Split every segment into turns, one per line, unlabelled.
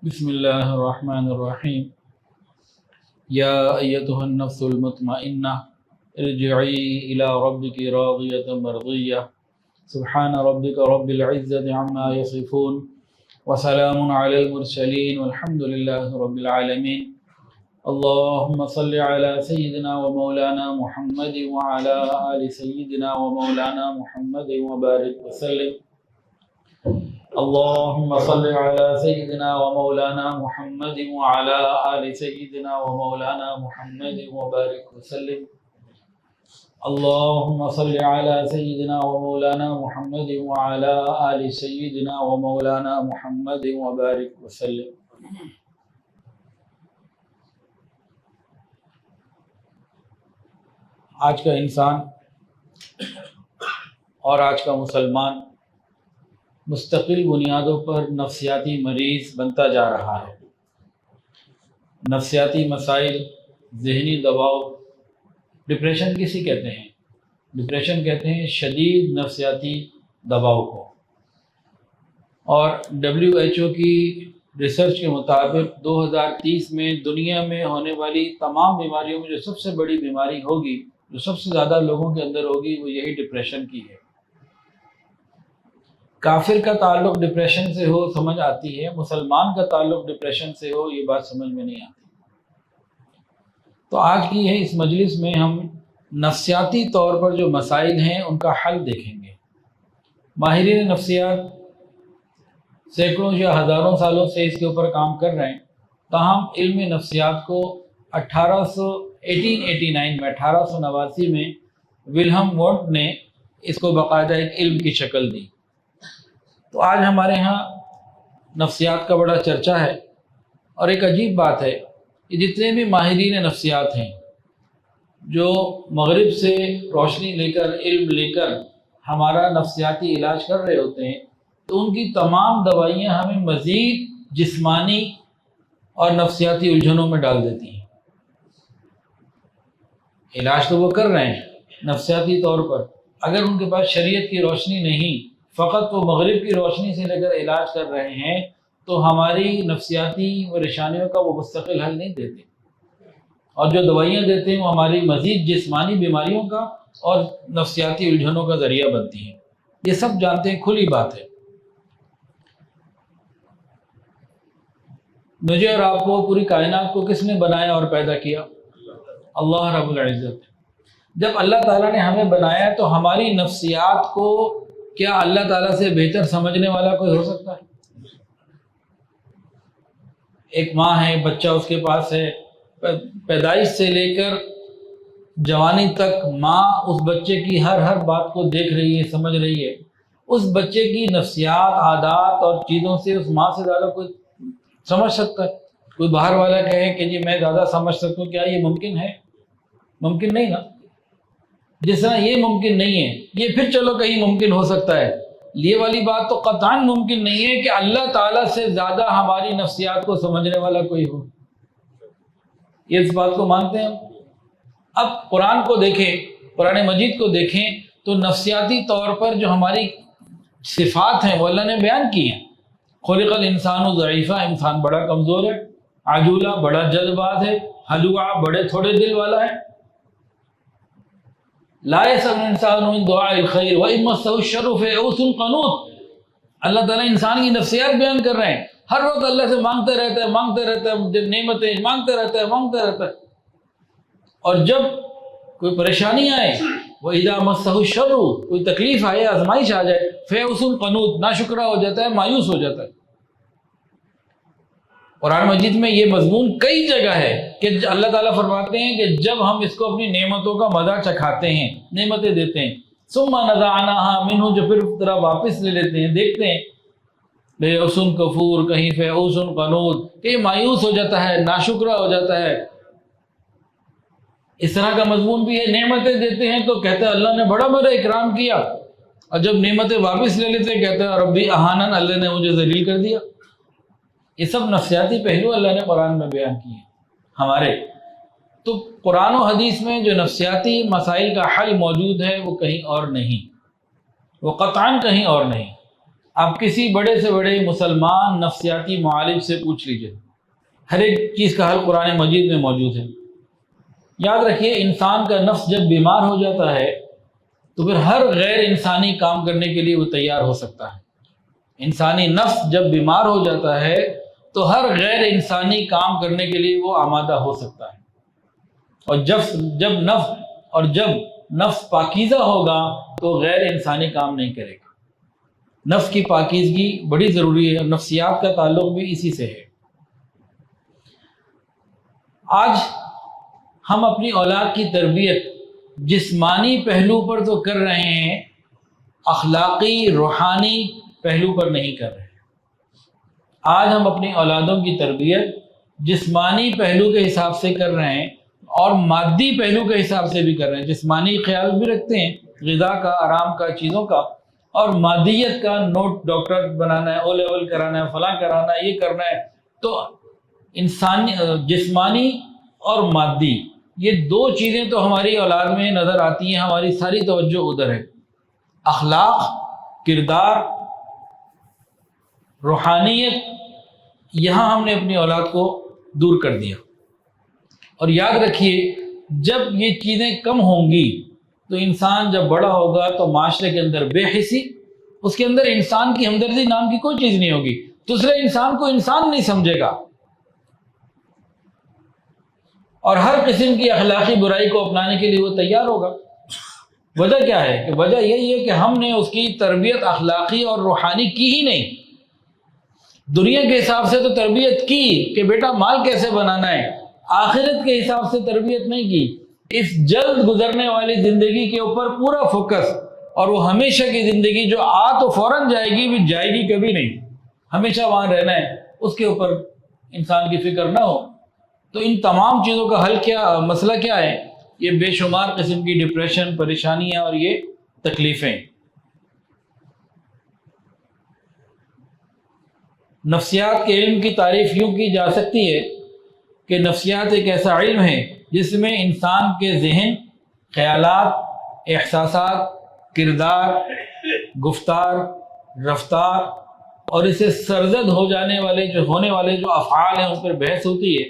بسم اللہ الرحمن الرحیم یا ایتها النفس المطمئنہ ارجعی الی ربک راضیۃ مرضیہ سبحان ربک رب العزۃ عما یصفون وسلام علی المرسلین والحمد للہ رب العالمین اللہم صل علی سیدنا و مولانا محمد وعلی آل سیدنا و مولانا محمد وبارک وسلم اللهم صل على سيدنا ومولانا محمد وعلى آل سيدنا ومولانا محمد وبارك وسلم اللهم صل على سيدنا ومولانا محمد وعلى آل سيدنا ومولانا محمد وبارك وسلم۔ آج کا انسان اور آج کا مسلمان مستقل بنیادوں پر نفسیاتی مریض بنتا جا رہا ہے۔ نفسیاتی مسائل، ذہنی دباؤ، ڈپریشن کسی کہتے ہیں؟ ڈپریشن کہتے ہیں شدید نفسیاتی دباؤ کو۔ اور WHO کی ریسرچ کے مطابق 2030 میں دنیا میں ہونے والی تمام بیماریوں میں جو سب سے بڑی بیماری ہوگی، جو سب سے زیادہ لوگوں کے اندر ہوگی، وہ یہی ڈپریشن کی ہے۔ کافر کا تعلق ڈپریشن سے ہو سمجھ آتی ہے، مسلمان کا تعلق ڈپریشن سے ہو یہ بات سمجھ میں نہیں آتی۔ تو آج کی ہے اس مجلس میں ہم نفسیاتی طور پر جو مسائل ہیں ان کا حل دیکھیں گے۔ ماہرین نفسیات سینکڑوں یا ہزاروں سالوں سے اس کے اوپر کام کر رہے ہیں، تاہم علم نفسیات کو 1889 میں ولہم وونٹ نے اس کو باقاعدہ ایک علم کی شکل دی۔ تو آج ہمارے ہاں نفسیات کا بڑا چرچہ ہے، اور ایک عجیب بات ہے کہ جتنے بھی ماہرین نفسیات ہیں جو مغرب سے روشنی لے کر، علم لے کر ہمارا نفسیاتی علاج کر رہے ہوتے ہیں، تو ان کی تمام دوائیاں ہمیں مزید جسمانی اور نفسیاتی الجھنوں میں ڈال دیتی ہیں۔ علاج تو وہ کر رہے ہیں نفسیاتی طور پر، اگر ان کے پاس شریعت کی روشنی نہیں، فقط وہ مغرب کی روشنی سے لے کر علاج کر رہے ہیں، تو ہماری نفسیاتی پریشانیوں کا وہ مستقل حل نہیں دیتے، اور جو دوائیاں دیتے ہیں وہ ہماری مزید جسمانی بیماریوں کا اور نفسیاتی الجھنوں کا ذریعہ بنتی ہیں۔ یہ سب جانتے ہیں، کھلی بات ہے۔ مجھے اور آپ کو، پوری کائنات کو کس نے بنایا اور پیدا کیا؟ اللہ رب العزت۔ جب اللہ تعالیٰ نے ہمیں بنایا تو ہماری نفسیات کو کیا اللہ تعالیٰ سے بہتر سمجھنے والا کوئی ہو سکتا ہے؟ ایک ماں ہے، بچہ اس کے پاس ہے، پیدائش سے لے کر جوانی تک ماں اس بچے کی ہر بات کو دیکھ رہی ہے، سمجھ رہی ہے۔ اس بچے کی نفسیات، عادات اور چیزوں سے اس ماں سے زیادہ کوئی سمجھ سکتا ہے؟ کوئی باہر والا کہے کہ جی میں زیادہ سمجھ سکتا ہوں، کیا یہ ممکن ہے؟ ممکن نہیں نا۔ جس طرح یہ ممکن نہیں ہے، یہ پھر چلو کہیں ممکن ہو سکتا ہے، یہ والی بات تو قطعاً ممکن نہیں ہے کہ اللہ تعالیٰ سے زیادہ ہماری نفسیات کو سمجھنے والا کوئی ہو۔ یہ اس بات کو مانتے ہیں۔ اب قرآن کو دیکھیں، قرآن مجید کو دیکھیں تو نفسیاتی طور پر جو ہماری صفات ہیں وہ اللہ نے بیان کی ہیں۔ خلق الانسان ضعیفا، انسان بڑا کمزور ہے، عجولا بڑا جلد باز ہے، ہلوعا بڑے تھوڑے دل والا ہے، لا يسأم الانسان من دعاء الخير وإن مسه الشر فيئوس قنوط۔ اللہ تعالیٰ انسان کی نفسیات بیان کر رہے ہیں، ہر وقت اللہ سے مانگتے رہتا ہے، نعمتیں مانگتے رہتا ہے، اور جب کوئی پریشانی آئے، وَإِذَا مَسَّهُ الشَّرُّ، کوئی تکلیف آئے، آزمائش آ جائے، فَيَئُوسٌ قَنُوطٌ، ناشکرا ہو جاتا ہے، مایوس ہو جاتا ہے۔ قرآن مجید میں یہ مضمون کئی جگہ ہے کہ اللہ تعالیٰ فرماتے ہیں کہ جب ہم اس کو اپنی نعمتوں کا مزہ چکھاتے ہیں، نعمتیں دیتے ہیں، ثم نزعناها منہ، جو پھر طرح واپس لے لیتے ہیں، دیکھتے ہیں فیئوس کفور، کہیں فیئوس قنوط، کہ مایوس ہو جاتا ہے، ناشکرا ہو جاتا ہے۔ اس طرح کا مضمون بھی ہے، نعمتیں دیتے ہیں تو کہتے ہیں اللہ نے بڑا میرا اکرام کیا، اور جب نعمتیں واپس لے لیتے ہیں کہتے ہیں ربی اہانن، اللہ نے مجھے ذلیل کر دیا۔ یہ سب نفسیاتی پہلو اللہ نے قرآن میں بیان کیے ہیں ہمارے۔ تو قرآن و حدیث میں جو نفسیاتی مسائل کا حل موجود ہے وہ کہیں اور نہیں، وہ قطعاً کہیں اور نہیں۔ آپ کسی بڑے سے بڑے مسلمان نفسیاتی معالج سے پوچھ لیجئے، ہر ایک چیز کا حل قرآن مجید میں موجود ہے۔ یاد رکھیے، انسان کا نفس جب بیمار ہو جاتا ہے تو پھر ہر غیر انسانی کام کرنے کے لیے وہ تیار ہو سکتا ہے۔ انسانی نفس جب بیمار ہو جاتا ہے تو ہر غیر انسانی کام کرنے کے لیے وہ آمادہ ہو سکتا ہے، اور جب نفس پاکیزہ ہوگا تو غیر انسانی کام نہیں کرے گا۔ نفس کی پاکیزگی بڑی ضروری ہے، اور نفسیات کا تعلق بھی اسی سے ہے۔ آج ہم اپنی اولاد کی تربیت جسمانی پہلو پر تو کر رہے ہیں، اخلاقی روحانی پہلو پر نہیں کر رہے۔ آج ہم اپنی اولادوں کی تربیت جسمانی پہلو کے حساب سے کر رہے ہیں اور مادی پہلو کے حساب سے بھی کر رہے ہیں۔ جسمانی خیال بھی رکھتے ہیں، غذا کا، آرام کا، چیزوں کا، اور مادیت کا، نوٹ ڈاکٹر بنانا ہے، او لیول کرانا ہے، فلاں کرانا ہے، یہ کرنا ہے۔ تو انسانی جسمانی اور مادی، یہ دو چیزیں تو ہماری اولاد میں نظر آتی ہیں، ہماری ساری توجہ ادھر ہے۔ اخلاق، کردار، روحانیت، یہاں ہم نے اپنی اولاد کو دور کر دیا۔ اور یاد رکھیے، جب یہ چیزیں کم ہوں گی تو انسان جب بڑا ہوگا تو معاشرے کے اندر بے حسی، اس کے اندر انسان کی ہمدردی نام کی کوئی چیز نہیں ہوگی، دوسرے انسان کو انسان نہیں سمجھے گا، اور ہر قسم کی اخلاقی برائی کو اپنانے کے لیے وہ تیار ہوگا۔ وجہ کیا ہے؟ کہ وجہ یہی ہے کہ ہم نے اس کی تربیت اخلاقی اور روحانی کی ہی نہیں۔ دنیا کے حساب سے تو تربیت کی کہ بیٹا مال کیسے بنانا ہے، آخرت کے حساب سے تربیت نہیں کی۔ اس جلد گزرنے والی زندگی کے اوپر پورا فوکس، اور وہ ہمیشہ کی زندگی جو تو فوراً جائے گی، بھی جائے گی کبھی نہیں، ہمیشہ وہاں رہنا ہے، اس کے اوپر انسان کی فکر نہ ہو۔ تو ان تمام چیزوں کا حل کیا، مسئلہ کیا ہے؟ یہ بے شمار قسم کی ڈپریشن، پریشانیاں اور یہ تکلیفیں۔ نفسیات کے علم کی تعریف یوں کی جا سکتی ہے کہ نفسیات ایک ایسا علم ہے جس میں انسان کے ذہن، خیالات، احساسات، کردار، گفتار، رفتار اور اسے سرزد ہونے والے جو افعال ہیں اس پر بحث ہوتی ہے۔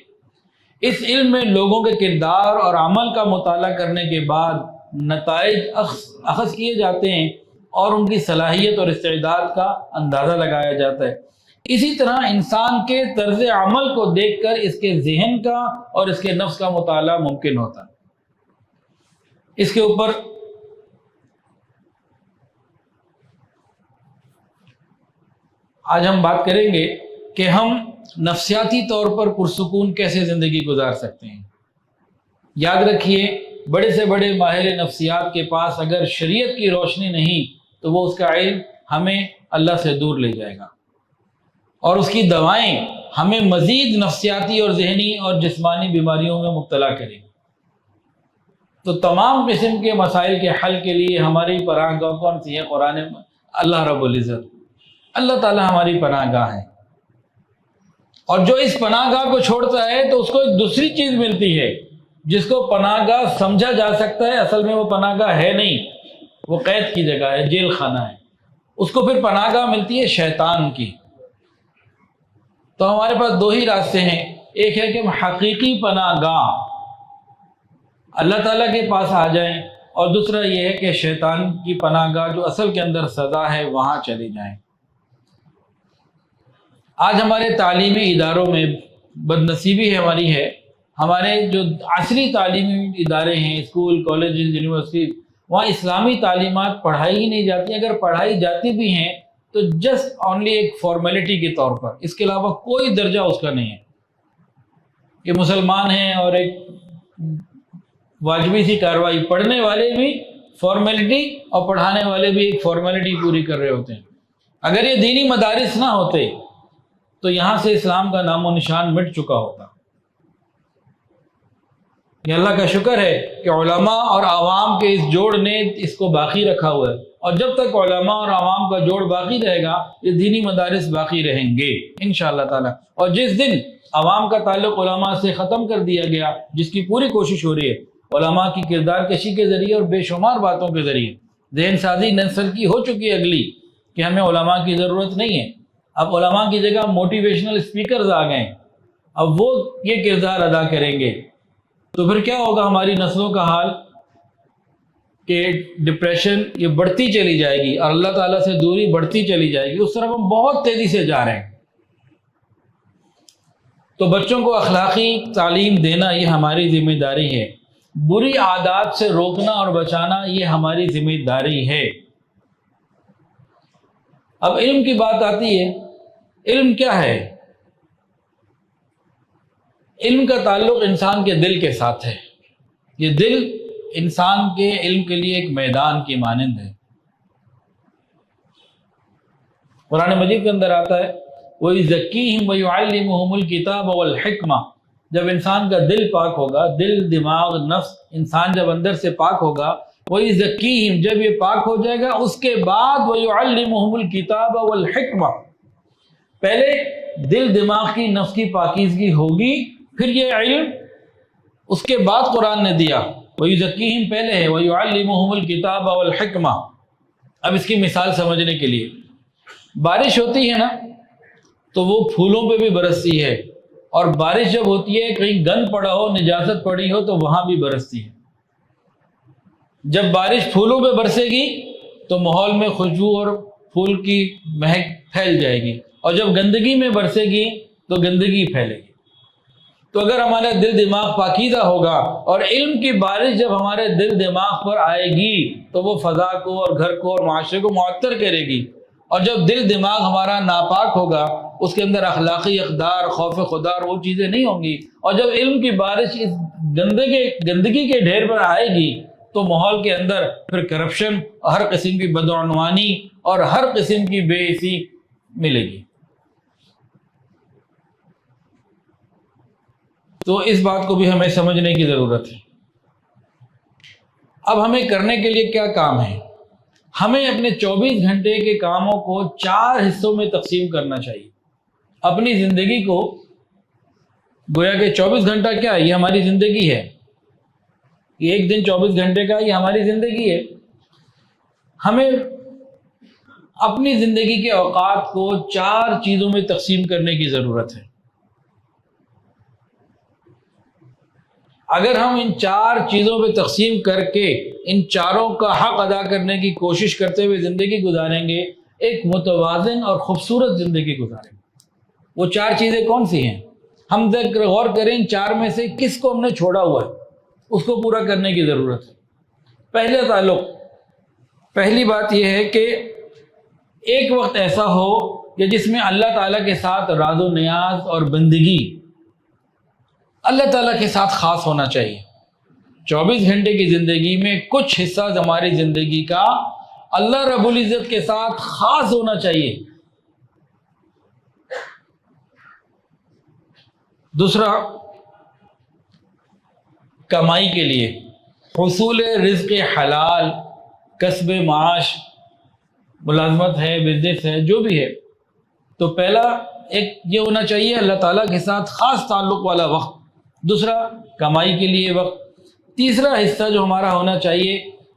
اس علم میں لوگوں کے کردار اور عمل کا مطالعہ کرنے کے بعد نتائج اخذ کیے جاتے ہیں اور ان کی صلاحیت اور استعداد کا اندازہ لگایا جاتا ہے۔ اسی طرح انسان کے طرز عمل کو دیکھ کر اس کے ذہن کا اور اس کے نفس کا مطالعہ ممکن ہوتا ہے۔ اس کے اوپر آج ہم بات کریں گے کہ ہم نفسیاتی طور پر پرسکون کیسے زندگی گزار سکتے ہیں۔ یاد رکھیے، بڑے سے بڑے ماہر نفسیات کے پاس اگر شریعت کی روشنی نہیں تو وہ اس کا علم ہمیں اللہ سے دور لے جائے گا، اور اس کی دوائیں ہمیں مزید نفسیاتی اور ذہنی اور جسمانی بیماریوں میں مبتلا کریں گی۔ تو تمام قسم کے مسائل کے حل کے لیے ہماری پناہ گاہ کون سی ہے؟ قرآن، اللہ رب العزت، اللہ تعالیٰ ہماری پناہ گاہ ہے۔ اور جو اس پناہ گاہ کو چھوڑتا ہے تو اس کو ایک دوسری چیز ملتی ہے جس کو پناہ گاہ سمجھا جا سکتا ہے، اصل میں وہ پناہ گاہ ہے نہیں، وہ قید کی جگہ ہے، جیل خانہ ہے۔ اس کو پھر پناہ گاہ ملتی ہے شیطان کی۔ تو ہمارے پاس دو ہی راستے ہیں، ایک ہے کہ ہم حقیقی پناہ گاہ اللہ تعالیٰ کے پاس آ جائیں، اور دوسرا یہ ہے کہ شیطان کی پناہ گاہ جو اصل کے اندر سزا ہے وہاں چلے جائیں۔ آج ہمارے تعلیمی اداروں میں بدنصیبی ہماری ہے، ہمارے جو عصری تعلیمی ادارے ہیں، اسکول، کالجز، یونیورسٹی، وہاں اسلامی تعلیمات پڑھائی ہی نہیں جاتی، اگر پڑھائی جاتی بھی ہیں تو جسٹ اونلی ایک فارمیلٹی کے طور پر، اس کے علاوہ کوئی درجہ اس کا نہیں ہے کہ مسلمان ہیں اور ایک واجبی سی کارروائی، پڑھنے والے بھی فارمیلٹی اور پڑھانے والے بھی ایک فارمیلٹی پوری کر رہے ہوتے ہیں۔ اگر یہ دینی مدارس نہ ہوتے تو یہاں سے اسلام کا نام و نشان مٹ چکا ہوتا۔ یہ اللہ کا شکر ہے کہ علماء اور عوام کے اس جوڑ نے اس کو باقی رکھا ہوا ہے، اور جب تک علماء اور عوام کا جوڑ باقی رہے گا یہ دینی مدارس باقی رہیں گے انشاءاللہ تعالی۔ اور جس دن عوام کا تعلق علماء سے ختم کر دیا گیا، جس کی پوری کوشش ہو رہی ہے علماء کی کردار کشی کے ذریعے اور بے شمار باتوں کے ذریعے، ذہن سازی نسل کی ہو چکی ہے اگلی، کہ ہمیں علماء کی ضرورت نہیں ہے، اب علماء کی جگہ موٹیویشنل اسپیکرز آ گئے ہیں، اب وہ یہ کردار ادا کریں گے تو پھر کیا ہوگا ہماری نسلوں کا حال کہ ڈپریشن یہ بڑھتی چلی جائے گی اور اللہ تعالیٰ سے دوری بڑھتی چلی جائے گی، اس طرف ہم بہت تیزی سے جا رہے ہیں۔ تو بچوں کو اخلاقی تعلیم دینا یہ ہماری ذمہ داری ہے، بری عادات سے روکنا اور بچانا یہ ہماری ذمہ داری ہے۔ اب علم کی بات آتی ہے، علم کیا ہے؟ علم کا تعلق انسان کے دل کے ساتھ ہے، یہ دل انسان کے علم کے لیے ایک میدان کی مانند ہے۔ قرآن مجید کے اندر آتا ہے وَيُزَكِّيهِمْ وَيُعَلِّمُهُمُ الْكِتَابَ وَالْحِكْمَةَ، جب انسان کا دل پاک ہوگا، دل دماغ نفس انسان جب اندر سے پاک ہوگا، وَيُزَكِّيهِمْ جب یہ پاک ہو جائے گا، اس کے بعد وَيُعَلِّمُهُمُ الْكِتَابَ وَالْحِكْمَةَ، پہلے دل دماغ کی نفس کی پاکیزگی ہوگی، پھر یہ علم اس کے بعد قرآن نے دیا۔ وَيُزَكِّيهِمْ پہلے ہے، وَيُعَلِّمُهُمُ الْكِتَابَ وَالْحِكْمَةَ۔ اب اس کی مثال سمجھنے کے لیے، بارش ہوتی ہے نا تو وہ پھولوں پہ بھی برستی ہے، اور بارش جب ہوتی ہے کہیں گند پڑا ہو، نجاست پڑی ہو تو وہاں بھی برستی ہے۔ جب بارش پھولوں پہ برسے گی تو ماحول میں خوشبو اور پھول کی مہک پھیل جائے گی، اور جب گندگی میں برسے گی تو گندگی پھیلے گی۔ تو اگر ہمارا دل دماغ پاکیزہ ہوگا اور علم کی بارش جب ہمارے دل دماغ پر آئے گی تو وہ فضا کو اور گھر کو اور معاشرے کو معطر کرے گی، اور جب دل دماغ ہمارا ناپاک ہوگا، اس کے اندر اخلاقی اقدار، خوف خدا اور وہ چیزیں نہیں ہوں گی، اور جب علم کی بارش اس گندگی کے ڈھیر پر آئے گی تو ماحول کے اندر پھر کرپشن، ہر قسم کی بدعنوانی اور ہر قسم کی بے عزتی ملے گی۔ تو اس بات کو بھی ہمیں سمجھنے کی ضرورت ہے۔ اب ہمیں کرنے کے لیے کیا کام ہے؟ ہمیں اپنے 24 گھنٹے کے کاموں کو 4 حصوں میں تقسیم کرنا چاہیے۔ اپنی زندگی کو، گویا کہ 24 گھنٹہ کیا ہے؟ یہ ہماری زندگی ہے، یہ ایک دن 24 گھنٹے کا یہ ہماری زندگی ہے۔ ہمیں اپنی زندگی کے اوقات کو 4 چیزوں میں تقسیم کرنے کی ضرورت ہے۔ اگر ہم ان 4 چیزوں پہ تقسیم کر کے ان چاروں کا حق ادا کرنے کی کوشش کرتے ہوئے زندگی گزاریں گے، ایک متوازن اور خوبصورت زندگی گزاریں گے۔ وہ 4 چیزیں کون سی ہیں؟ ہم غور کریں ان 4 میں سے کس کو ہم نے چھوڑا ہوا ہے، اس کو پورا کرنے کی ضرورت ہے۔ پہلا تعلق، پہلی بات یہ ہے کہ ایک وقت ایسا ہو کہ جس میں اللہ تعالیٰ کے ساتھ راز و نیاز اور بندگی اللہ تعالیٰ کے ساتھ خاص ہونا چاہیے۔ 24 گھنٹے کی زندگی میں کچھ حصہ ہماری زندگی کا اللہ رب العزت کے ساتھ خاص ہونا چاہیے۔ دوسرا، کمائی کے لیے، حصول رزق حلال، کسب معاش، ملازمت ہے، بزنس ہے، جو بھی ہے، تو پہلا ایک یہ ہونا چاہیے اللہ تعالیٰ کے ساتھ خاص تعلق والا وقت۔ دوسرا، کمائی کے لیے وقت۔ تیسرا حصہ جو ہمارا ہونا چاہیے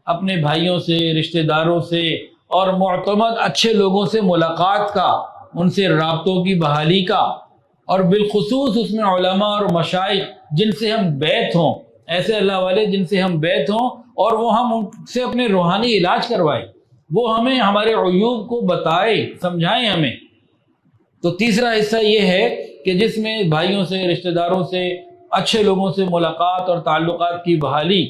اپنے بھائیوں سے، رشتہ داروں سے اور معتمد اچھے لوگوں سے ملاقات کا، ان سے رابطوں کی بحالی کا، اور بالخصوص اس میں علماء اور مشائخ جن سے ہم بیعت ہوں، ایسے اللہ والے جن سے ہم بیعت ہوں اور وہ ہم ان سے اپنے روحانی علاج کروائیں، وہ ہمیں ہمارے عیوب کو بتائے، سمجھائیں ہمیں۔ تو تیسرا حصہ یہ ہے کہ جس میں بھائیوں سے، رشتہ داروں سے، اچھے لوگوں سے ملاقات اور تعلقات کی بحالی،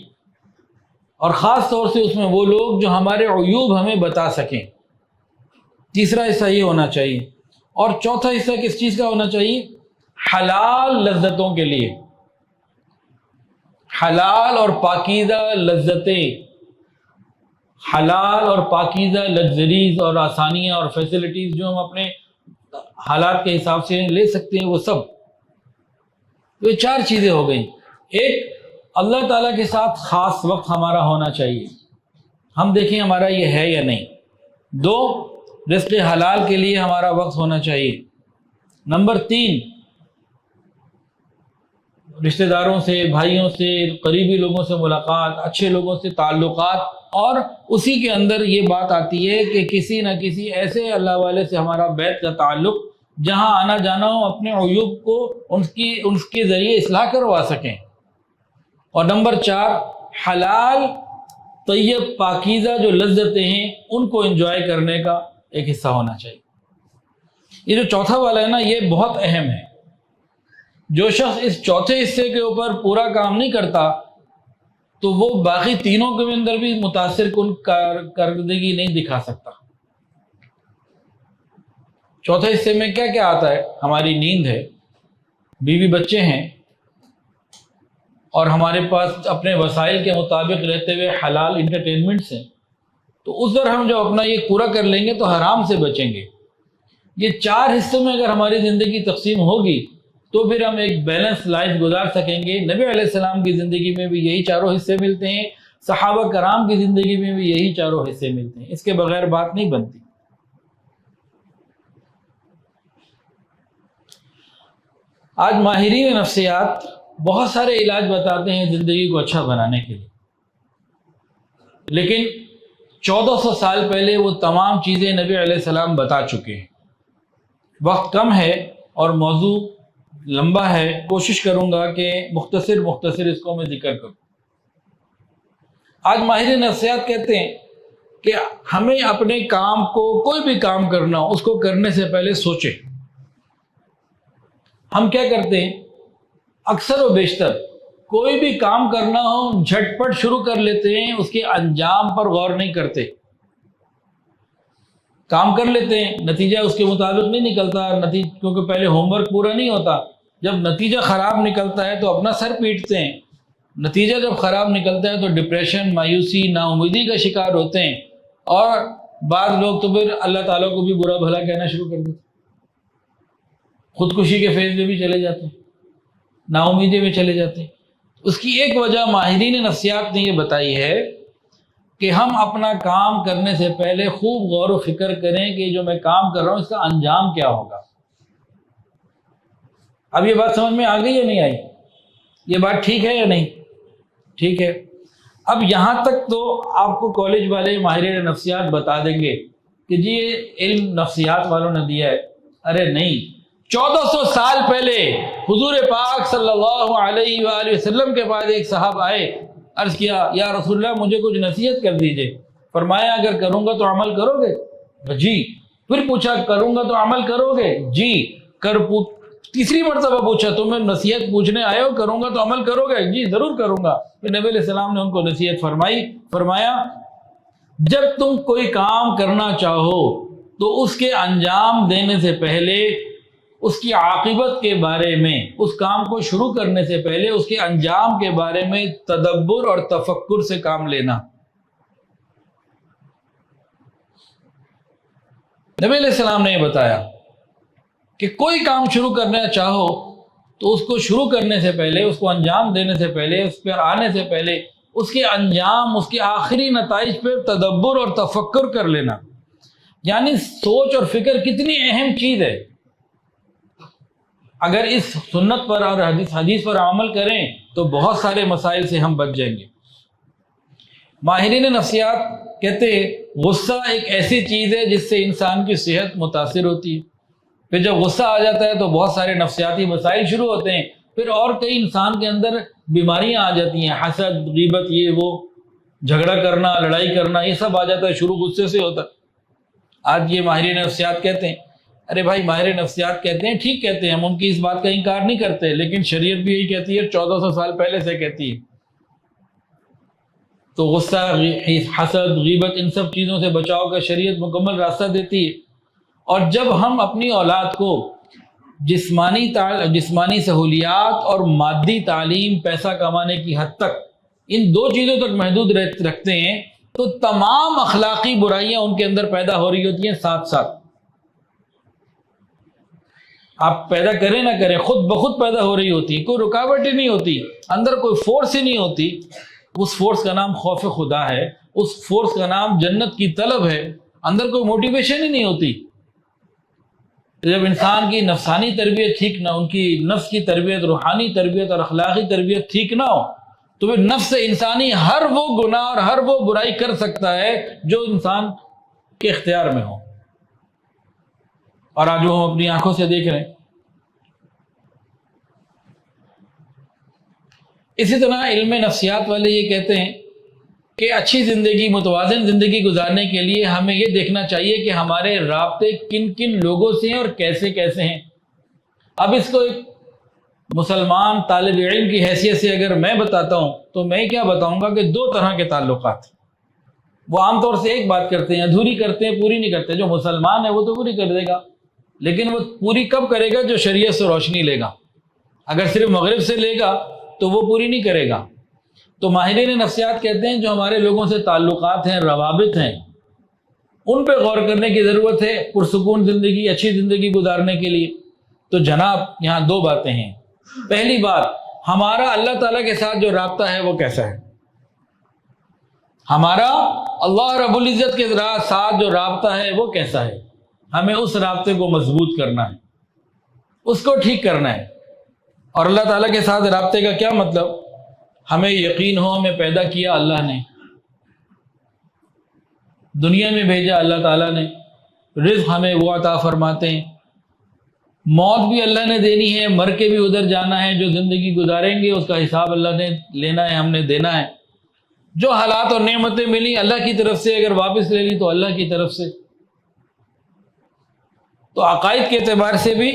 اور خاص طور سے اس میں وہ لوگ جو ہمارے عیوب ہمیں بتا سکیں۔ تیسرا حصہ یہ ہونا چاہیے۔ اور چوتھا حصہ کس چیز کا ہونا چاہیے؟ حلال لذتوں کے لیے، حلال اور پاکیزہ لذتیں، حلال اور پاکیزہ لگژریز اور آسانیاں اور فیسلٹیز جو ہم اپنے حالات کے حساب سے لے سکتے ہیں، وہ سب۔ یہ 4 چیزیں ہو گئیں۔ ایک، اللہ تعالیٰ کے ساتھ خاص وقت ہمارا ہونا چاہیے، ہم دیکھیں ہمارا یہ ہے یا نہیں۔ 2، رزق حلال کے لیے ہمارا وقت ہونا چاہیے۔ نمبر 3، رشتہ داروں سے، بھائیوں سے، قریبی لوگوں سے ملاقات، اچھے لوگوں سے تعلقات، اور اسی کے اندر یہ بات آتی ہے کہ کسی نہ کسی ایسے اللہ والے سے ہمارا بیت کا تعلق جہاں آنا جانا ہو، اپنے عیوب کو ان کے ذریعے اصلاح کروا سکیں۔ اور نمبر 4، حلال طیب پاکیزہ جو لذتیں ہیں ان کو انجوائے کرنے کا ایک حصہ ہونا چاہیے۔ یہ جو چوتھا والا ہے نا، یہ بہت اہم ہے۔ جو شخص اس چوتھے حصے کے اوپر پورا کام نہیں کرتا تو وہ باقی تینوں کے اندر بھی متاثر کن کارکردگی نہیں دکھا سکتا۔ چوتھے حصے میں کیا کیا آتا ہے؟ ہماری نیند ہے، بیوی بچے ہیں، اور ہمارے پاس اپنے وسائل کے مطابق رہتے ہوئے حلال انٹرٹینمنٹس ہیں۔ تو اس پر ہم جب اپنا یہ پورا کر لیں گے تو حرام سے بچیں گے۔ یہ 4 حصوں میں اگر ہماری زندگی تقسیم ہوگی تو پھر ہم ایک بیلنس لائف گزار سکیں گے۔ نبی علیہ السلام کی زندگی میں بھی یہی چاروں حصے ملتے ہیں، صحابہ کرام کی زندگی میں بھی یہی چاروں حصے ملتے ہیں، اس کے بغیر بات نہیں بنتی۔ آج ماہرین نفسیات بہت سارے علاج بتاتے ہیں زندگی کو اچھا بنانے کے لیے، لیکن 1400 سال پہلے وہ تمام چیزیں نبی علیہ السلام بتا چکے ہیں۔ وقت کم ہے اور موضوع لمبا ہے، کوشش کروں گا کہ مختصر اس کو میں ذکر کروں۔ آج ماہر نفسیات کہتے ہیں کہ ہمیں اپنے کام کو، کوئی بھی کام کرنا ہو، اس کو کرنے سے پہلے سوچیں۔ ہم کیا کرتے ہیں؟ اکثر و بیشتر کوئی بھی کام کرنا ہو جھٹ پٹ شروع کر لیتے ہیں، اس کے انجام پر غور نہیں کرتے۔ کام کر لیتے ہیں، نتیجہ اس کے مطابق نہیں نکلتا، کیونکہ پہلے ہوم ورک پورا نہیں ہوتا۔ جب نتیجہ خراب نکلتا ہے تو اپنا سر پیٹتے ہیں، نتیجہ جب خراب نکلتا ہے تو ڈپریشن، مایوسی، نا امیدی کا شکار ہوتے ہیں، اور بعض لوگ تو پھر اللہ تعالیٰ کو بھی برا بھلا کہنا شروع کر دیتے ہیں، خودکشی کے فیز میں بھی چلے جاتے ہیں، نا امیدی میں چلے جاتے ہیں۔ اس کی ایک وجہ ماہرین نفسیات نے یہ بتائی ہے کہ ہم اپنا کام کرنے سے پہلے خوب غور و فکر کریں کہ جو میں کام کر رہا ہوں اس کا انجام کیا ہوگا۔ اب یہ بات سمجھ میں آ گئی یا نہیں آئی؟ یہ بات ٹھیک ہے یا نہیں؟ ٹھیک ہے۔ اب یہاں تک تو آپ کو کالج والے ماہرین نفسیات بتا دیں گے کہ جی یہ علم نفسیات والوں نے دیا ہے۔ ارے نہیں، 1400 سال پہلے حضور پاک صلی اللہ علیہ وآلہ وسلم کے بعد ایک صاحب آئے، عرض کیا یا رسول اللہ مجھے کچھ نصیحت کر دیجئے۔ فرمایا اگر کروں گا تو عمل کرو گے؟ جی۔ پھر پوچھا کروں گا تو عمل کرو گے؟ جی۔ تیسری مرتبہ پوچھا تمہیں نصیحت پوچھنے آئے ہو، کروں گا تو عمل کرو گے؟ جی ضرور کروں گا۔ پھر نبی علیہ السلام نے ان کو نصیحت فرمایا جب تم کوئی کام کرنا چاہو تو اس کے انجام دینے سے پہلے، اس کی عاقبت کے بارے میں، اس کام کو شروع کرنے سے پہلے اس کے انجام کے بارے میں تدبر اور تفکر سے کام لینا۔ نبی علیہ السلام نے یہ بتایا کہ کوئی کام شروع کرنا چاہو تو اس کو شروع کرنے سے پہلے، اس کو انجام دینے سے پہلے، اس پر آنے سے پہلے اس کے انجام، اس کے آخری نتائج پہ تدبر اور تفکر کر لینا۔ یعنی سوچ اور فکر کتنی اہم چیز ہے۔ اگر اس سنت پر اور حدیث پر عمل کریں تو بہت سارے مسائل سے ہم بچ جائیں گے۔ ماہرین نفسیات کہتے ہیں غصہ ایک ایسی چیز ہے جس سے انسان کی صحت متاثر ہوتی ہے۔ پھر جب غصہ آ جاتا ہے تو بہت سارے نفسیاتی مسائل شروع ہوتے ہیں، پھر اور کئی انسان کے اندر بیماریاں آ جاتی ہیں، حسد، غیبت، یہ وہ، جھگڑا کرنا، لڑائی کرنا، یہ سب آ جاتا ہے، شروع غصے سے ہوتا ہے۔ آج یہ ماہرین نفسیات کہتے ہیں، ارے بھائی ماہر نفسیات کہتے ہیں، ٹھیک کہتے ہیں، ہم ان کی اس بات کا انکار نہیں کرتے، لیکن شریعت بھی یہی کہتی ہے، 1400 سال پہلے سے کہتی ہے۔ تو غصہ، حسد، غیبت، ان سب چیزوں سے بچاؤ کا شریعت مکمل راستہ دیتی ہے۔ اور جب ہم اپنی اولاد کو جسمانی سہولیات اور مادی تعلیم، پیسہ کمانے کی حد تک، ان 2 چیزوں تک محدود رکھتے ہیں تو تمام اخلاقی برائیاں ان کے اندر پیدا ہو رہی ہوتی ہیں ساتھ ساتھ۔ آپ پیدا کریں نہ کریں، خود بخود پیدا ہو رہی ہوتی، کوئی رکاوٹ ہی نہیں ہوتی، اندر کوئی فورس ہی نہیں ہوتی۔ اس فورس کا نام خوف خدا ہے، اس فورس کا نام جنت کی طلب ہے، اندر کوئی موٹیویشن ہی نہیں ہوتی۔ جب انسان کی نفسانی تربیت ٹھیک نہ، ان کی نفس کی تربیت، روحانی تربیت اور اخلاقی تربیت ٹھیک نہ ہو، تو پھر نفس انسانی ہر وہ گناہ اور ہر وہ برائی کر سکتا ہے جو انسان کے اختیار میں ہو، اور آج وہ ہم اپنی آنکھوں سے دیکھ رہے ہیں۔ اسی طرح علم نفسیات والے یہ کہتے ہیں کہ اچھی زندگی، متوازن زندگی گزارنے کے لیے ہمیں یہ دیکھنا چاہیے کہ ہمارے رابطے کن کن لوگوں سے ہیں اور کیسے کیسے ہیں۔ اب اس کو ایک مسلمان طالب علم کی حیثیت سے اگر میں بتاتا ہوں تو میں کیا بتاؤں گا کہ دو طرح کے تعلقات، وہ عام طور سے ایک بات کرتے ہیں، ادھوری کرتے ہیں، پوری نہیں کرتے۔ جو مسلمان ہے وہ تو پوری کر دے گا، لیکن وہ پوری کب کرے گا؟ جو شریعت سے روشنی لے گا۔ اگر صرف مغرب سے لے گا تو وہ پوری نہیں کرے گا۔ تو ماہرین نفسیات کہتے ہیں جو ہمارے لوگوں سے تعلقات ہیں، روابط ہیں، ان پہ غور کرنے کی ضرورت ہے پرسکون زندگی، اچھی زندگی گزارنے کے لیے۔ تو جناب یہاں دو باتیں ہیں۔ پہلی بات، ہمارا اللہ تعالیٰ کے ساتھ جو رابطہ ہے وہ کیسا ہے؟ ہمارا اللہ رب العزت کے ساتھ جو رابطہ ہے وہ کیسا ہے؟ ہمیں اس رابطے کو مضبوط کرنا ہے، اس کو ٹھیک کرنا ہے۔ اور اللہ تعالیٰ کے ساتھ رابطے کا کیا مطلب؟ ہمیں یقین ہو ہمیں پیدا کیا اللہ نے، دنیا میں بھیجا اللہ تعالیٰ نے، رزق ہمیں وہ عطا فرماتے ہیں، موت بھی اللہ نے دینی ہے، مر کے بھی ادھر جانا ہے، جو زندگی گزاریں گے اس کا حساب اللہ نے لینا ہے، ہم نے دینا ہے۔ جو حالات اور نعمتیں ملی اللہ کی طرف سے، اگر واپس لے لی تو اللہ کی طرف سے۔ تو عقائد کے اعتبار سے بھی،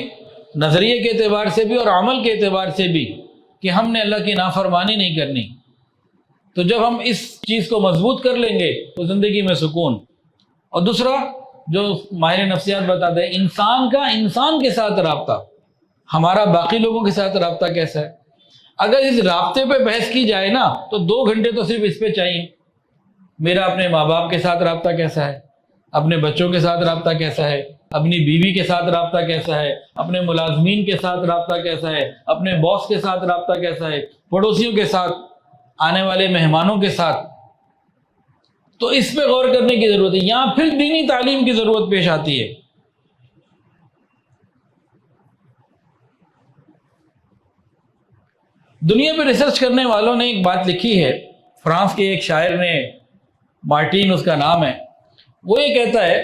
نظریے کے اعتبار سے بھی اور عمل کے اعتبار سے بھی کہ ہم نے اللہ کی نافرمانی نہیں کرنی۔ تو جب ہم اس چیز کو مضبوط کر لیں گے تو زندگی میں سکون۔ اور دوسرا جو ماہر نفسیات بتاتے ہیں، انسان کا انسان کے ساتھ رابطہ، ہمارا باقی لوگوں کے ساتھ رابطہ کیسا ہے؟ اگر اس رابطے پہ بحث کی جائے نا تو 2 گھنٹے تو صرف اس پہ چاہیے۔ میرا اپنے ماں باپ کے ساتھ رابطہ کیسا ہے، اپنے بچوں کے ساتھ رابطہ کیسا ہے، اپنی بیوی کے ساتھ رابطہ کیسا ہے، اپنے ملازمین کے ساتھ رابطہ کیسا ہے، اپنے باس کے ساتھ رابطہ کیسا ہے، پڑوسیوں کے ساتھ، آنے والے مہمانوں کے ساتھ۔ تو اس پہ غور کرنے کی ضرورت ہے۔ یہاں پھر دینی تعلیم کی ضرورت پیش آتی ہے۔ دنیا پہ ریسرچ کرنے والوں نے ایک بات لکھی ہے، فرانس کے ایک شاعر نے، مارٹین اس کا نام ہے، وہ یہ کہتا ہے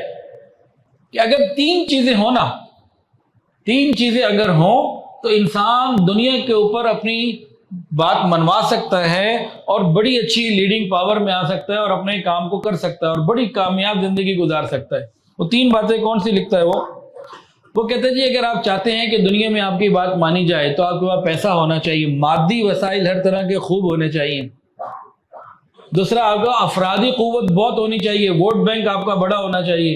کہ اگر 3 چیزیں ہوں نا، 3 چیزیں اگر ہوں تو انسان دنیا کے اوپر اپنی بات منوا سکتا ہے اور بڑی اچھی لیڈنگ پاور میں آ سکتا ہے اور اپنے کام کو کر سکتا ہے اور بڑی کامیاب زندگی گزار سکتا ہے۔ وہ 3 باتیں کون سی لکھتا ہے وہ کہتا ہے جی اگر آپ چاہتے ہیں کہ دنیا میں آپ کی بات مانی جائے تو آپ کے پاس پیسہ ہونا چاہیے، مادی وسائل ہر طرح کے خوب ہونے چاہیے۔ دوسرا، آپ کا افرادی قوت بہت ہونی چاہیے، ووٹ بینک آپ کا بڑا ہونا چاہیے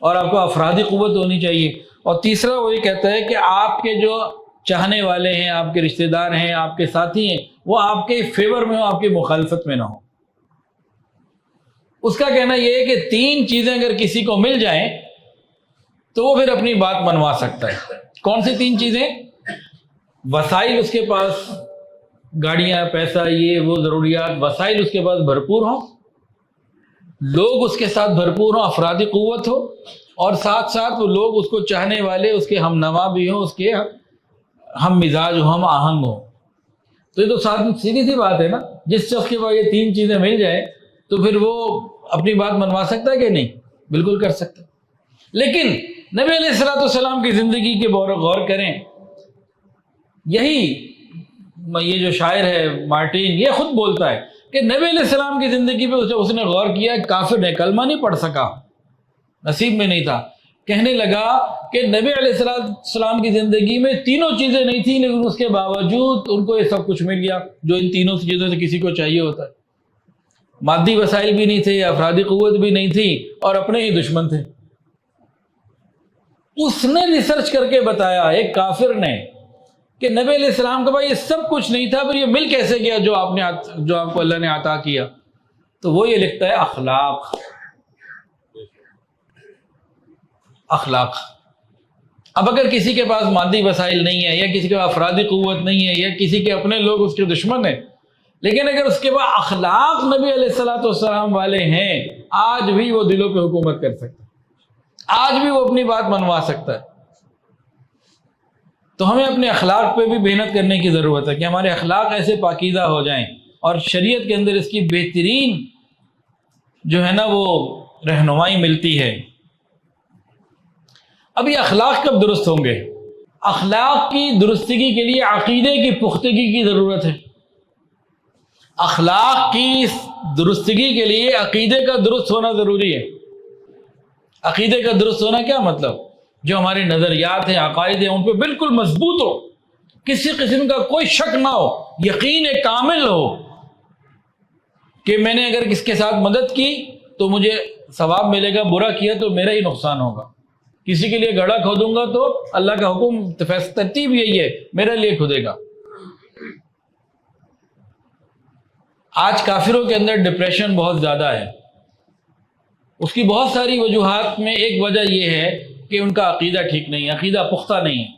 اور آپ کو افرادی قوت ہونی چاہیے۔ اور تیسرا وہ یہ کہتا ہے کہ آپ کے جو چاہنے والے ہیں، آپ کے رشتہ دار ہیں، آپ کے ساتھی ہیں، وہ آپ کے فیور میں ہو، آپ کی مخالفت میں نہ ہو۔ اس کا کہنا یہ ہے کہ 3 چیزیں اگر کسی کو مل جائیں تو وہ پھر اپنی بات منوا سکتا ہے۔ کون سی 3 چیزیں؟ وسائل اس کے پاس، گاڑیاں، پیسہ، یہ وہ ضروریات، وسائل اس کے پاس بھرپور ہوں، لوگ اس کے ساتھ بھرپور ہوں، افرادی قوت ہو، اور ساتھ ساتھ وہ لوگ اس کو چاہنے والے، اس کے ہم نوا بھی ہوں، اس کے ہم مزاج ہوں، ہم آہنگ ہوں۔ تو یہ تو سیدھی سی بات ہے نا، جس شخص کے پاس یہ 3 چیزیں مل جائیں تو پھر وہ اپنی بات منوا سکتا ہے کہ نہیں؟ بالکل کر سکتا ہے۔ لیکن نبی علیہ الصلوۃ والسلام کی زندگی کے غور کریں، یہ جو شاعر ہے مارٹین، یہ خود بولتا ہے کہ نبی علیہ السلام کی زندگی پہ اس نے غور کیا، کافر نے کلمہ نہیں پڑھ سکا، نصیب میں نہیں تھا۔ کہنے لگا کہ نبی علیہ السلام کی زندگی میں 3 چیزیں نہیں تھیں، لیکن اس کے باوجود ان کو یہ سب کچھ مل گیا جو ان 3 چیزوں سے کسی کو چاہیے ہوتا ہے۔ مادی وسائل بھی نہیں تھے، افرادی قوت بھی نہیں تھی، اور اپنے ہی دشمن تھے۔ اس نے ریسرچ کر کے بتایا، ایک کافر نے، کہ نبی علیہ السلام کا بھائی یہ سب کچھ نہیں تھا، پر یہ مل کیسے گیا جو آپ کو اللہ نے عطا کیا؟ تو وہ یہ لکھتا ہے اخلاق۔ اب اگر کسی کے پاس مادی وسائل نہیں ہے، یا کسی کے پاس افرادی قوت نہیں ہے، یا کسی کے اپنے لوگ اس کے دشمن ہیں، لیکن اگر اس کے پاس اخلاق نبی علیہ الصلوۃ والسلام والے ہیں، آج بھی وہ دلوں پہ حکومت کر سکتا ہے، آج بھی وہ اپنی بات منوا سکتا ہے۔ تو ہمیں اپنے اخلاق پہ بھی محنت کرنے کی ضرورت ہے کہ ہمارے اخلاق ایسے پاکیزہ ہو جائیں، اور شریعت کے اندر اس کی بہترین جو ہے نا وہ رہنمائی ملتی ہے۔ اب یہ اخلاق کب درست ہوں گے؟ اخلاق کی درستگی کے لیے عقیدے کی پختگی کی ضرورت ہے۔ اخلاق کی درستگی کے لیے عقیدے کا درست ہونا ضروری ہے۔ عقیدے کا درست ہونا کیا مطلب؟ جو ہمارے نظریات ہیں، عقائد ہیں، ان پہ بالکل مضبوط ہو، کسی قسم کا کوئی شک نہ ہو، یقین کامل ہو کہ میں نے اگر کس کے ساتھ مدد کی تو مجھے ثواب ملے گا، برا کیا تو میرا ہی نقصان ہوگا، کسی کے لیے گڑھا کھودوں گا تو اللہ کا حکم ترتیب یہی ہے میرے لیے کھودے گا۔ آج کافروں کے اندر ڈپریشن بہت زیادہ ہے، اس کی بہت ساری وجوہات میں ایک وجہ یہ ہے کہ ان کا عقیدہ ٹھیک نہیں ہے، عقیدہ پختہ نہیں ہے۔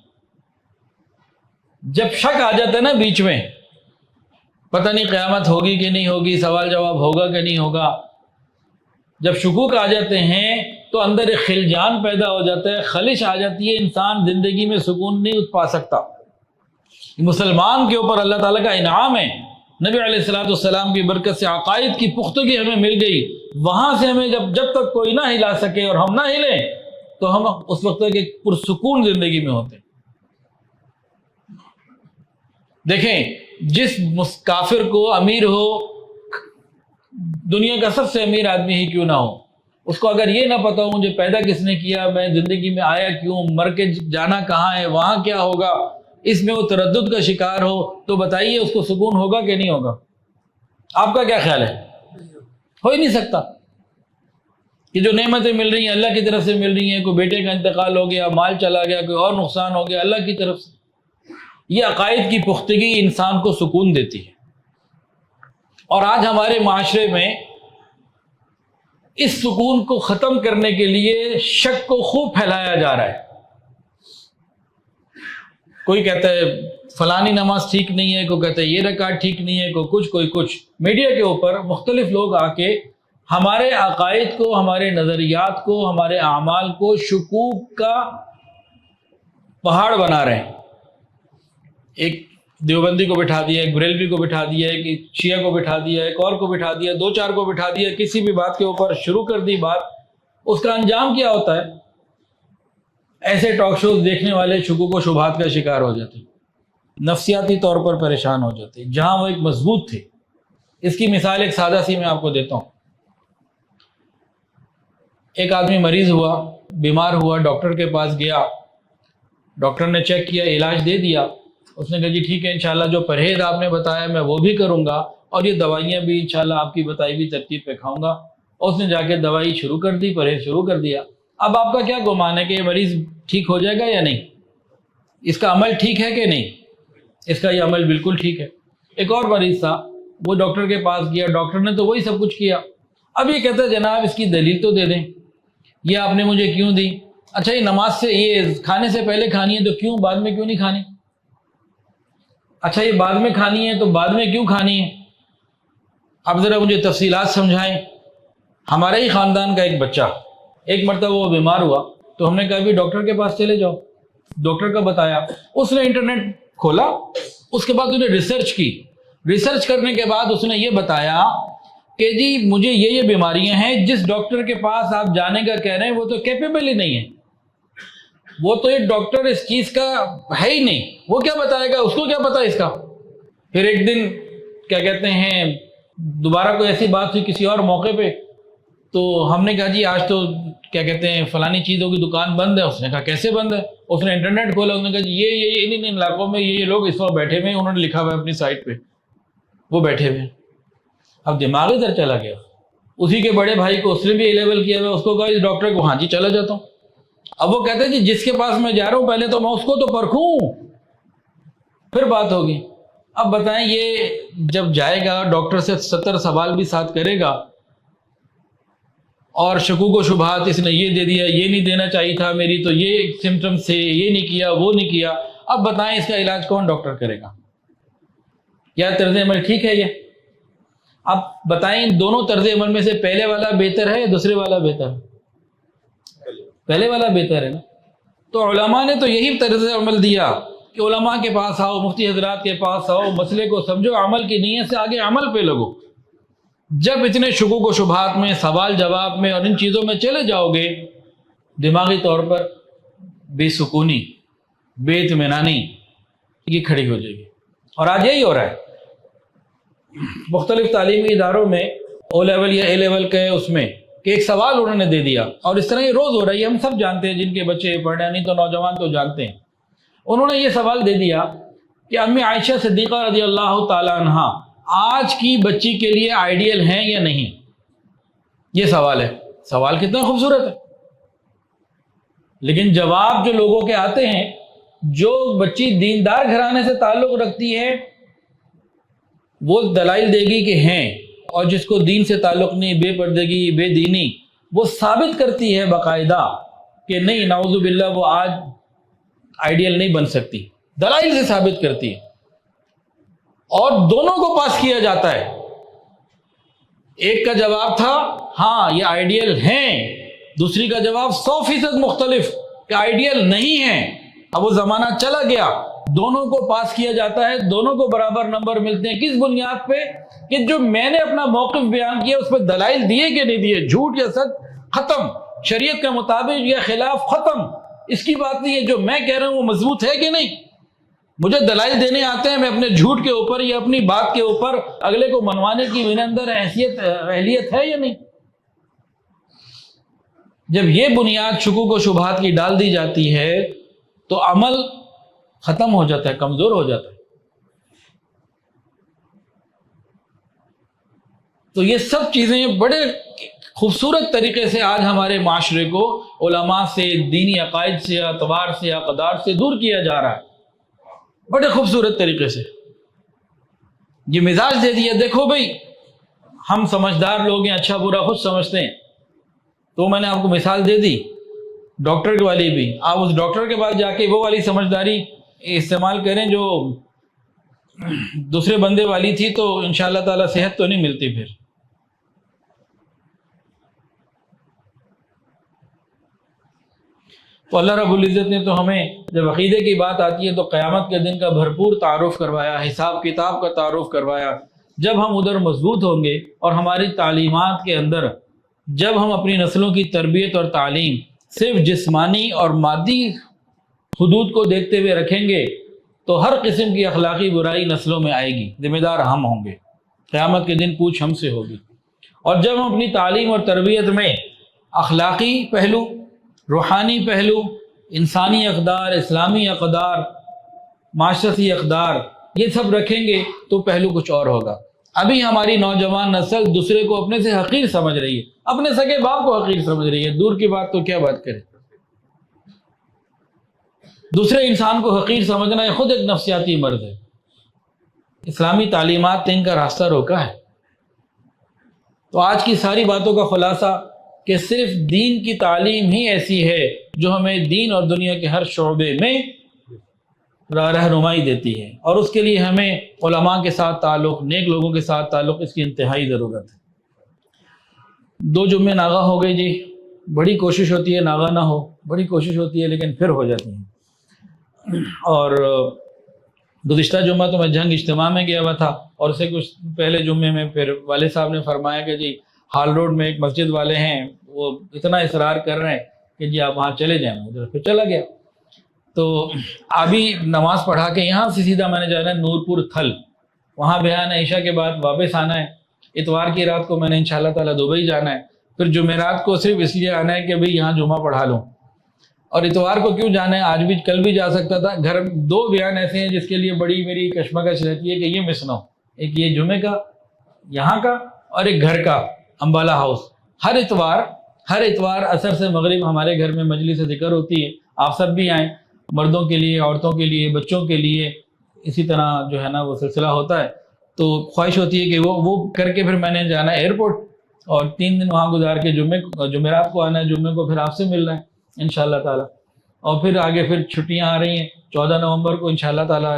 جب شک آ جاتا ہے نا بیچ میں، پتہ نہیں قیامت ہوگی کہ نہیں ہوگی، سوال جواب ہوگا کہ نہیں ہوگا، جب شکوک آ جاتے ہیں تو اندر ایک خلجان پیدا ہو جاتا ہے، خلش آ جاتی ہے، انسان زندگی میں سکون نہیں پا سکتا۔ مسلمان کے اوپر اللہ تعالیٰ کا انعام ہے، نبی علیہ الصلوۃ والسلام کی برکت سے عقائد کی پختگی ہمیں مل گئی، وہاں سے ہمیں جب تک کوئی نہ ہلا سکے اور ہم نہ ہلیں تو ہم اس وقت تک ایک پرسکون زندگی میں ہوتے ہیں۔ دیکھیں، جس کافر کو امیر ہو، دنیا کا سب سے امیر آدمی ہی کیوں نہ ہو، اس کو اگر یہ نہ پتا ہو مجھے پیدا کس نے کیا، میں زندگی میں آیا کیوں، مر کے جانا کہاں ہے، وہاں کیا ہوگا، اس میں وہ تردد کا شکار ہو، تو بتائیے اس کو سکون ہوگا کہ نہیں ہوگا؟ آپ کا کیا خیال ہے؟ ہو ہی نہیں سکتا۔ کہ جو نعمتیں مل رہی ہیں اللہ کی طرف سے مل رہی ہیں، کوئی بیٹے کا انتقال ہو گیا، مال چلا گیا، کوئی اور نقصان ہو گیا، اللہ کی طرف سے۔ یہ عقائد کی پختگی انسان کو سکون دیتی ہے، اور آج ہمارے معاشرے میں اس سکون کو ختم کرنے کے لیے شک کو خوب پھیلایا جا رہا ہے۔ کوئی کہتا ہے فلانی نماز ٹھیک نہیں ہے، کوئی کہتا ہے یہ رکعت ٹھیک نہیں ہے، کوئی کچھ میڈیا کے اوپر مختلف لوگ آ کے ہمارے عقائد کو، ہمارے نظریات کو، ہمارے اعمال کو شکوک کا پہاڑ بنا رہے ہیں۔ ایک دیوبندی کو بٹھا دیا، ایک بریلوی کو بٹھا دیا، ایک شیعہ کو بٹھا دیا، ایک اور کو بٹھا دیا، دو چار کو بٹھا دیا، کسی بھی بات کے اوپر شروع کر دی بات، اس کا انجام کیا ہوتا ہے؟ ایسے ٹاک شوز دیکھنے والے شکوک و شبہات کا شکار ہو جاتے ہیں، نفسیاتی طور پر پریشان ہو جاتے ہیں، جہاں وہ ایک مضبوط تھے۔ اس کی مثال ایک سادہ سی میں آپ کو دیتا ہوں۔ ایک آدمی مریض ہوا، بیمار ہوا، ڈاکٹر کے پاس گیا، ڈاکٹر نے چیک کیا، علاج دے دیا، اس نے کہا جی ٹھیک ہے انشاءاللہ جو پرہیز آپ نے بتایا میں وہ بھی کروں گا، اور یہ دوائیاں بھی انشاءاللہ آپ کی بتائی ہوئی ترتیب پہ کھاؤں گا۔ اور اس نے جا کے دوائی شروع کر دی، پرہیز شروع کر دیا۔ اب آپ کا کیا گمان ہے کہ یہ مریض ٹھیک ہو جائے گا یا نہیں؟ اس کا عمل ٹھیک ہے کہ نہیں؟ اس کا یہ عمل بالکل ٹھیک ہے۔ ایک اور مریض تھا، وہ ڈاکٹر کے پاس گیا، ڈاکٹر نے تو وہی سب کچھ کیا۔ اب یہ کہتا ہے جناب اس کی دلیل تو دے دیں، یہ آپ نے مجھے کیوں دی؟ اچھا یہ نماز سے، یہ کھانے سے پہلے کھانی ہے تو کیوں، بعد میں کیوں نہیں کھانی؟ اچھا یہ بعد میں کھانی ہے تو بعد میں کیوں کھانی ہے؟ اب ذرا مجھے تفصیلات سمجھائیں۔ ہمارے ہی خاندان کا ایک بچہ، ایک مرتبہ وہ بیمار ہوا تو ہم نے کہا بھی ڈاکٹر کے پاس چلے جاؤ، ڈاکٹر کا بتایا، اس نے انٹرنیٹ کھولا، اس کے بعد انہیں ریسرچ کی، ریسرچ کرنے کے بعد اس نے یہ بتایا کہ جی مجھے یہ بیماریاں ہیں، جس ڈاکٹر کے پاس آپ جانے کا کہہ رہے ہیں وہ تو کیپیبل ہی نہیں ہے، وہ تو ایک ڈاکٹر اس چیز کا ہے ہی نہیں، وہ کیا بتائے گا، اس کو کیا پتا اس کا۔ پھر ایک دن کیا کہتے ہیں دوبارہ کوئی ایسی بات ہوئی کسی اور موقع پہ، تو ہم نے کہا جی آج تو کیا کہتے ہیں فلانی چیزوں کی دکان بند ہے۔ اس نے کہا کیسے بند ہے؟ اس نے انٹرنیٹ کھولا، اس نے کہا جی یہ ان علاقوں میں یہ لوگ اس وقت بیٹھے ہوئے ہیں، انہوں نے لکھا ہوا ہے اپنی سائٹ پہ، وہ بیٹھے ہوئے ہیں۔ اب دماغ ادھر چلا گیا، اسی کے بڑے بھائی کو، اس نے بھی اے لیول کیا ہوا، اس کو کہا اس ڈاکٹر کو، ہاں جی چلا جاتا ہوں۔ اب وہ کہتے ہیں جی جس کے پاس میں جا رہا ہوں پہلے تو میں اس کو تو پرکھوں پھر بات ہوگی۔ اب بتائیں یہ جب جائے گا ڈاکٹر سے 70 سوال بھی ساتھ کرے گا، اور شکوک و شبہات، اس نے یہ دے دیا، یہ نہیں دینا چاہیے تھا، میری تو یہ سمٹم سے، یہ نہیں کیا، وہ نہیں کیا، اب بتائیں اس کا علاج کون ڈاکٹر کرے گا؟ یا طرز عمل ٹھیک ہے یہ؟ اب بتائیں دونوں طرز عمل میں سے پہلے والا بہتر ہے یا دوسرے والا بہتر ہے؟ پہلے والا بہتر ہے نا۔ تو علماء نے تو یہی طرز عمل دیا کہ علماء کے پاس آؤ، مفتی حضرات کے پاس آؤ، مسئلے کو سمجھو، عمل کی نیت سے آگے عمل پہ لگو۔ جب اتنے شکوک و شبہات میں، سوال جواب میں اور ان چیزوں میں چلے جاؤ گے، دماغی طور پر بے سکونی، بے اطمینانی یہ کھڑی ہو جائے گی۔ اور آج یہی ہو رہا ہے مختلف تعلیمی اداروں میں، او لیول یا اے لیول کے اس میں، کہ ایک سوال انہوں نے دے دیا، اور اس طرح یہ روز ہو رہا ہے، یہ ہم سب جانتے ہیں، جن کے بچے پڑھ رہے ہیں، نہیں تو نوجوان تو جانتے ہیں۔ انہوں نے یہ سوال دے دیا کہ امی عائشہ صدیقہ رضی اللہ تعالیٰ عنہا آج کی بچی کے لیے آئیڈیل ہیں یا نہیں؟ یہ سوال ہے۔ سوال کتنا خوبصورت ہے، لیکن جواب جو لوگوں کے آتے ہیں، جو بچی دیندار گھرانے سے تعلق رکھتی ہے وہ دلائل دے گی کہ ہیں، اور جس کو دین سے تعلق نہیں، بے پردگی، بے دینی، وہ ثابت کرتی ہے باقاعدہ کہ نہیں، نعوذ باللہ، وہ آج آئیڈیل نہیں بن سکتی، دلائل سے ثابت کرتی ہے، اور دونوں کو پاس کیا جاتا ہے۔ ایک کا جواب تھا ہاں یہ آئیڈیل ہیں، دوسری کا جواب 100% مختلف کہ آئیڈیل نہیں ہیں۔ اب وہ زمانہ چلا گیا، دونوں کو پاس کیا جاتا ہے، دونوں کو برابر نمبر ملتے ہیں۔ کس بنیاد پہ؟ کہ جو میں نے اپنا موقف بیان کیا اس پہ دلائل دیے کہ نہیں دیے، جھوٹ یا سچ ختم، شریعت کے مطابق یا خلاف ختم، اس کی بات نہیں ہے۔ جو میں کہہ رہا ہوں وہ مضبوط ہے کہ نہیں، مجھے دلائل دینے آتے ہیں، میں اپنے جھوٹ کے اوپر یا اپنی بات کے اوپر اگلے کو منوانے کی میرے اندر اہلیت ہے یا نہیں۔ جب یہ بنیاد شکوک و شبہات کی ڈال دی جاتی ہے تو عمل ختم ہو جاتا ہے، کمزور ہو جاتا ہے۔ تو یہ سب چیزیں بڑے خوبصورت طریقے سے آج ہمارے معاشرے کو علماء سے، دینی عقائد سے، اعتبار سے، اقدار سے دور کیا جا رہا ہے، بڑے خوبصورت طریقے سے یہ مزاج دے دیا۔ دیکھو بھائی، ہم سمجھدار لوگ ہیں، اچھا برا خود سمجھتے ہیں، تو میں نے آپ کو مثال دے دی ڈاکٹر والی بھی، آپ اس ڈاکٹر کے پاس جا کے وہ والی سمجھداری استعمال کریں جو دوسرے بندے والی تھی، تو انشاءاللہ تعالی صحت تو نہیں ملتی پھر۔ تو اللہ رب العزت نے تو ہمیں جب عقیدے کی بات آتی ہے تو قیامت کے دن کا بھرپور تعارف کروایا، حساب کتاب کا تعارف کروایا۔ جب ہم ادھر مضبوط ہوں گے اور ہماری تعلیمات کے اندر جب ہم اپنی نسلوں کی تربیت اور تعلیم صرف جسمانی اور مادی حدود کو دیکھتے ہوئے رکھیں گے تو ہر قسم کی اخلاقی برائی نسلوں میں آئے گی، ذمہ دار ہم ہوں گے، قیامت کے دن پوچھ ہم سے ہوگی۔ اور جب ہم اپنی تعلیم اور تربیت میں اخلاقی پہلو، روحانی پہلو، انسانی اقدار، اسلامی اقدار، معاشرتی اقدار یہ سب رکھیں گے تو پہلو کچھ اور ہوگا۔ ابھی ہماری نوجوان نسل دوسرے کو اپنے سے حقیر سمجھ رہی ہے، اپنے سگے باپ کو حقیر سمجھ رہی ہے، دور کی بات تو کیا بات کرے۔ دوسرے انسان کو حقیر سمجھنا یہ خود ایک نفسیاتی مرض ہے۔ اسلامی تعلیمات نے ان کا راستہ روکا ہے۔ تو آج کی ساری باتوں کا خلاصہ کہ صرف دین کی تعلیم ہی ایسی ہے جو ہمیں دین اور دنیا کے ہر شعبے میں رہنمائی دیتی ہے، اور اس کے لیے ہمیں علماء کے ساتھ تعلق، نیک لوگوں کے ساتھ تعلق، اس کی انتہائی ضرورت ہے۔ 2 جمعے ناغہ ہو گئے جی، بڑی کوشش ہوتی ہے ناغہ نہ ہو، بڑی کوشش ہوتی ہے لیکن پھر ہو جاتی ہیں۔ اور گزشتہ جمعہ تو میں جنگ اجتماع میں گیا ہوا تھا، اور اس سے کچھ پہلے جمعے میں پھر والد صاحب نے فرمایا کہ جی ہال روڈ میں ایک مسجد والے ہیں، وہ اتنا اصرار کر رہے ہیں کہ جی آپ وہاں چلے جائیں، ادھر پھر چلا گیا۔ تو ابھی نماز پڑھا کے یہاں سے سیدھا میں نے جانا ہے نورپور تھل، وہاں بیان عشاء کے بعد واپس آنا ہے۔ اتوار کی رات کو میں نے انشاءاللہ تعالیٰ دبئی جانا ہے، پھر جمعرات کو صرف اس لیے آنا ہے کہ بھئی یہاں جمعہ پڑھا لوں، اور اتوار کو کیوں جانا ہے، آج بھی کل بھی جا سکتا تھا۔ گھر 2 بیان ایسے ہیں جس کے لیے بڑی میری کشمکش رہتی ہے کہ یہ مس نہ ہو، ایک یہ جمعے کا یہاں کا، اور ایک گھر کا امبالہ ہاؤس۔ ہر اتوار عصر سے مغرب ہمارے گھر میں مجلس ذکر ہوتی ہے، آپ سب بھی آئیں، مردوں کے لیے، عورتوں کے لیے، بچوں کے لیے، اسی طرح جو ہے نا وہ سلسلہ ہوتا ہے۔ تو خواہش ہوتی ہے کہ وہ کر کے پھر میں نے جانا ہے ایئرپورٹ، اور 3 دن وہاں گزار کے جمعرات کو آنا ہے، جمعے کو پھر آپ سے ملنا ہے انشاءاللہ تعالیٰ۔ اور پھر آگے پھر چھٹیاں آ رہی ہیں، 14 نومبر کو انشاءاللہ تعالیٰ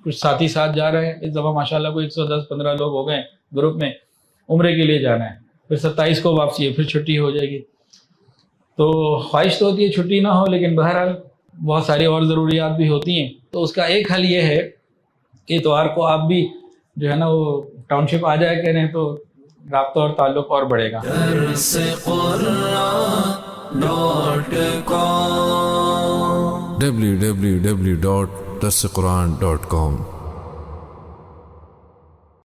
کچھ ساتھی ساتھ جا رہے ہیں، اس دفعہ ماشاءاللہ کوئی 110-15 لوگ ہو گئے گروپ میں، عمرے کے لیے جانا ہے، پھر 27 کو واپسی ہے، پھر چھٹی ہو جائے گی۔ تو خواہش تو ہوتی ہے چھٹی نہ ہو، لیکن بہرحال بہت ساری اور ضروریات بھی ہوتی ہیں. تو اس کا ایک حل یہ ہے کہ اتوار کو آپ بھی جو ہے نا وہ ٹاؤن شپ آ جائے کریں تو رابطہ اور تعلق اور بڑھے گا.
www.darsequran.com